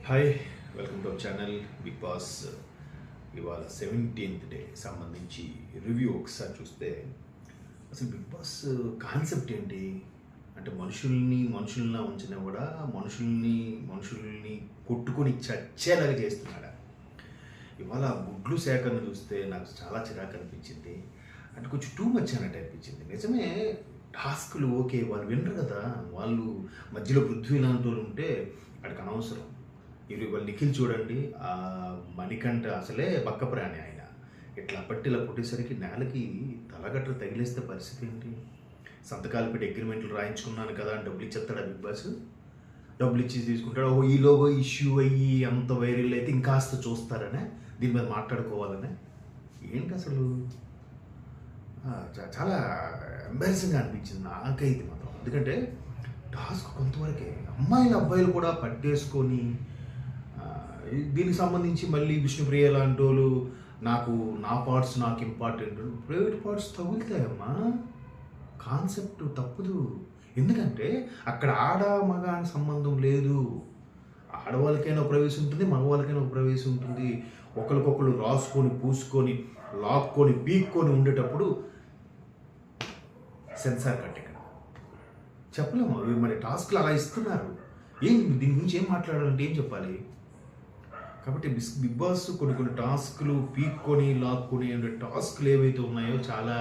Hi, welcome to our channel big boss. ఇవాళ 17th day సంబంధించి review ఒకసారి చూస్తే అసలు బిగ్ బాస్ కాన్సెప్ట్ ఏంటి అంటే మనుషుల్లా ఉంచినా కూడా మనుషుల్ని కొట్టుకొని చచ్చేలాగా చేస్తున్నాడా. ఇవాళ గుడ్లు సేకరణ చూస్తే నాకు చాలా చిరాకు అనిపించింది. అంటే కొంచెం టూ మచ్ అన్నట్టు అనిపించింది. నిజమే, టాస్క్లు ఓకే, వాళ్ళు వినరు కదా. వాళ్ళు మధ్యలో పృథ్వీ లాంటి వాళ్ళు ఉంటే వాడికి అనవసరం. వాళ్ళు నిఖిల్ చూడండి, ఆ మణికంఠ అసలే బక్క ప్రాణి. ఆయన ఇట్లా పట్టి ఇలా కొట్టేసరికి నేలకి తలగట్ట తగిలేస్తే పరిస్థితి ఏంటి? సంతకాలు పెట్టి అగ్రిమెంట్లు రాయించుకున్నాను కదా అని డబ్బులు ఇచ్చేస్తాడా బిగ్ బాస్? డబ్బులు ఇచ్చి తీసుకుంటాడు. ఈలోగా ఇష్యూ అయ్యి అంత వైరల్ అయితే ఇంకాస్త చూస్తారనే, దీని మీద మాట్లాడుకోవాలనే. ఏంటి అసలు చాలా ఎంబారసింగ్గా అనిపించింది నాకైతే మాత్రం. ఎందుకంటే టాస్క్ కొంతవరకే, అబ్బాయిలు కూడా పట్టేసుకొని దీనికి సంబంధించి మళ్ళీ విష్ణుప్రియ లాంటి వాళ్ళు నా పార్ట్స్ నాకు ఇంపార్టెంట్, ప్రైవేట్ పార్ట్స్ తగులుతాయమ్మా. కాన్సెప్ట్ తప్పదు. ఎందుకంటే అక్కడ మగ అని సంబంధం లేదు. ఆడవాళ్ళకైనా ఒక ప్రవేశం ఉంటుంది, మగవాళ్ళకైనా ఒక ప్రవేశం ఉంటుంది. ఒకరికొకరు రాసుకొని పూసుకొని లాక్కొని పీక్కొని ఉండేటప్పుడు సెన్సార్ కట్ ఇక్కడ చెప్పలేము. అవి మరి టాస్క్లు అలా ఇస్తున్నారు. దీని గురించి ఏం మాట్లాడాలంటే ఏం చెప్పాలి? కాబట్టి బిగ్ బాస్ కొన్ని టాస్క్లు పీక్కొని లాక్కొని టాస్క్లు ఏవైతే ఉన్నాయో చాలా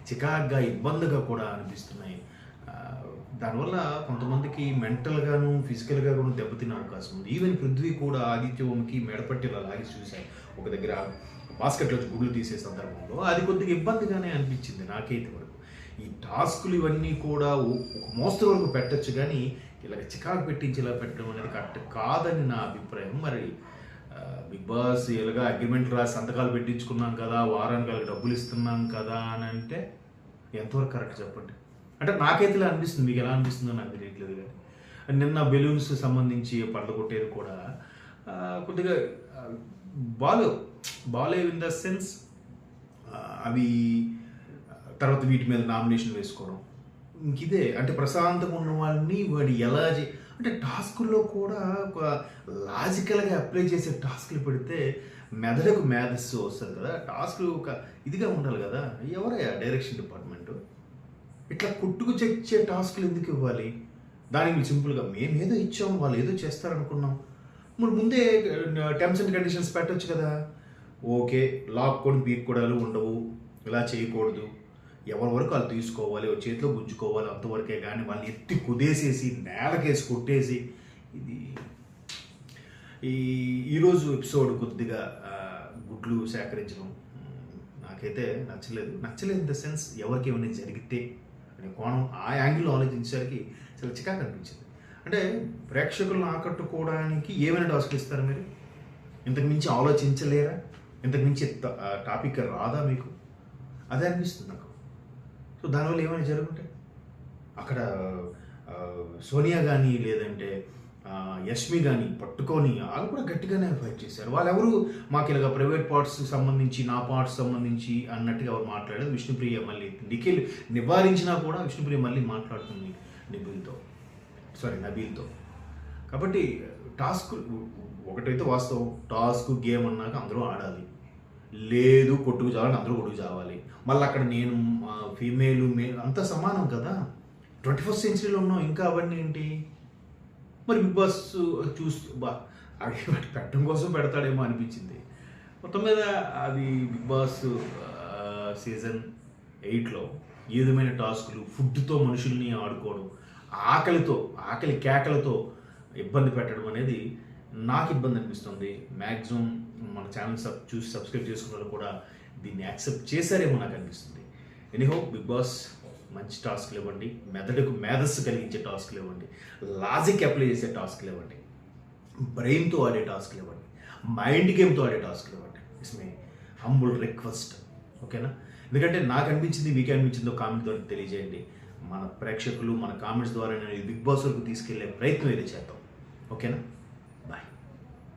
చికాగ్గా ఇబ్బందిగా కూడా అనిపిస్తున్నాయి. దానివల్ల కొంతమందికి మెంటల్గాను ఫిజికల్గా కూడా దెబ్బతినే అవకాశం ఉంది. ఈవెన్ పృథ్వీ కూడా ఆదిత్యంకి మెడపట్టి ఇలా లాగి చూశాయి ఒక దగ్గర బాస్కెట్లో గుడ్లు తీసే సందర్భంలో. అది కొద్దిగా ఇబ్బందిగానే అనిపించింది నాకైతే వరకు. ఈ టాస్కులు ఇవన్నీ కూడా ఒక మోస్తరు వరకు పెట్టచ్చు, కానీ ఇలాగ చికాకు పెట్టించి ఇలా పెట్టడం అనేది కరెక్ట్ కాదని నా అభిప్రాయం. మరి బిగ్ బాస్ ఇలాగా అగ్రిమెంట్ రాసి సంతకాలు పెట్టించుకున్నాం కదా, వారానికి వాళ్ళకి డబ్బులు ఇస్తున్నాం కదా అని అంటే ఎంతవరకు కరెక్ట్ చెప్పండి? అంటే నాకైతే ఇలా అనిపిస్తుంది, మీకు ఎలా అనిపిస్తుందో నాకు తెలియట్లేదు. కానీ నిన్న బెలూన్స్ సంబంధించి పడద కొట్టేది కూడా కొద్దిగా బాలేవ్ ఇన్ ద సెన్స్ అవి తర్వాత వీటి మీద నామినేషన్ వేసుకోవడం ఇంకిదే. అంటే ప్రశాంతంగా ఉన్న వాళ్ళని వాడు ఎలా అంటే టాస్కుల్లో కూడా ఒక లాజికల్గా అప్లై చేసే టాస్క్లు పెడితే మెదడుకు మేధస్సు వస్తుంది కదా. టాస్క్లు ఒక ఇదిగా ఉండాలి కదా. ఎవరయ్యా డైరెక్షన్ డిపార్ట్మెంట్ ఇట్లా కుట్టుకు చెక్చే టాస్క్లు ఎందుకు ఇవ్వాలి? దానికి మీరు సింపుల్గా మేము ఏదో ఇచ్చాం, వాళ్ళు ఏదో చేస్తారనుకున్నాం, మరి ముందే టర్మ్స్ అండ్ కండిషన్స్ పెట్టవచ్చు కదా. ఓకే, లాక్కొని పీక్కోడాలు ఉండవు, ఇలా చేయకూడదు, ఎవరి వరకు వాళ్ళు తీసుకోవాలి, చేతిలో గుంజుకోవాలి, అంతవరకే. కానీ వాళ్ళని ఎత్తి కుదేసేసి నేలకేసి కొట్టేసి ఇది ఈరోజు ఎపిసోడ్ కొద్దిగా గుడ్లు సేకరించడం నాకైతే నచ్చలేదు ఇన్ ద సెన్స్ ఎవరికి ఏమైనా జరిగితే అనే కోణం, ఆ యాంగిల్ ఆలోచించేసరికి చాలా చికాకు అనిపించింది. అంటే ప్రేక్షకులను ఆకట్టుకోవడానికి ఏమైనా టాస్క్ ఇస్తారు మీరు? ఇంతకు మించి ఆలోచించలేరా? ఇంతకు మించి టాపిక్ రాదా మీకు? అదే అనిపిస్తుంది నాకు. సో దానివల్ల ఏమైనా జరుగుంటాయి అక్కడ సోనియా కానీ లేదంటే యష్మి కానీ పట్టుకొని వాళ్ళు కూడా గట్టిగానే ఫైట్ చేశారు. వాళ్ళెవరు మాకు ఇలాగ ప్రైవేట్ పార్ట్స్ సంబంధించి నా పార్ట్స్ సంబంధించి అన్నట్టుగా ఎవరు మాట్లాడలేదు. విష్ణుప్రియ మళ్ళీ నిఖిల్ నివారించినా కూడా విష్ణుప్రియ మళ్ళీ మాట్లాడుతుంది నబీల్తో. కాబట్టి టాస్క్ ఒకటైతే వాస్తవం, టాస్క్ గేమ్ అన్నాక అందరూ ఆడాలి. లేదు కొట్టుకు చావాలని అందరూ కొట్టుకు చావాలి. మళ్ళీ అక్కడ నేను ఫీమేల్ మేల్ అంతా సమానం కదా. 21st centuryలో ఉన్నాం, ఇంకా అవన్నీ ఏంటి? మరి బిగ్ బాస్ చూస్తూ అవి పెట్టడం కోసం పెడతాడేమో అనిపించింది. మొత్తం మీద అది బిగ్ బాస్ సీజన్ 8లో ఏ విధమైన టాస్కులు, ఫుడ్తో మనుషుల్ని ఆడుకోవడం, ఆకలి కేకలతో ఇబ్బంది పెట్టడం అనేది నాకు ఇబ్బంది అనిపిస్తుంది. మ్యాక్సిమం మన ఛానల్ చూసి సబ్స్క్రైబ్ చేసుకున్న వాళ్ళు కూడా దీన్ని యాక్సెప్ట్ చేశారేమో నాకు అనిపిస్తుంది. ఎనీహో బిగ్ బాస్ మంచి టాస్క్లు ఇవ్వండి, మెదడుకు మేధస్సు కలిగించే టాస్క్లు ఇవ్వండి, లాజిక్ అప్లై చేసే టాస్క్లు ఇవ్వండి, బ్రెయిన్తో ఆడే టాస్క్లు ఇవ్వండి, మైండ్ గేమ్తో ఆడే టాస్క్లు ఇవ్వండి. ఇట్స్ మై హంబుల్ రిక్వెస్ట్, ఓకేనా? ఎందుకంటే నాకు అనిపించింది, మీకు అనిపించిందో కామెంట్ ద్వారా తెలియజేయండి. మన ప్రేక్షకులు మన కామెంట్స్ ద్వారా నేను బిగ్ బాస్ వరకు తీసుకెళ్లే ప్రయత్నం అయితే చేద్దాం, ఓకేనా?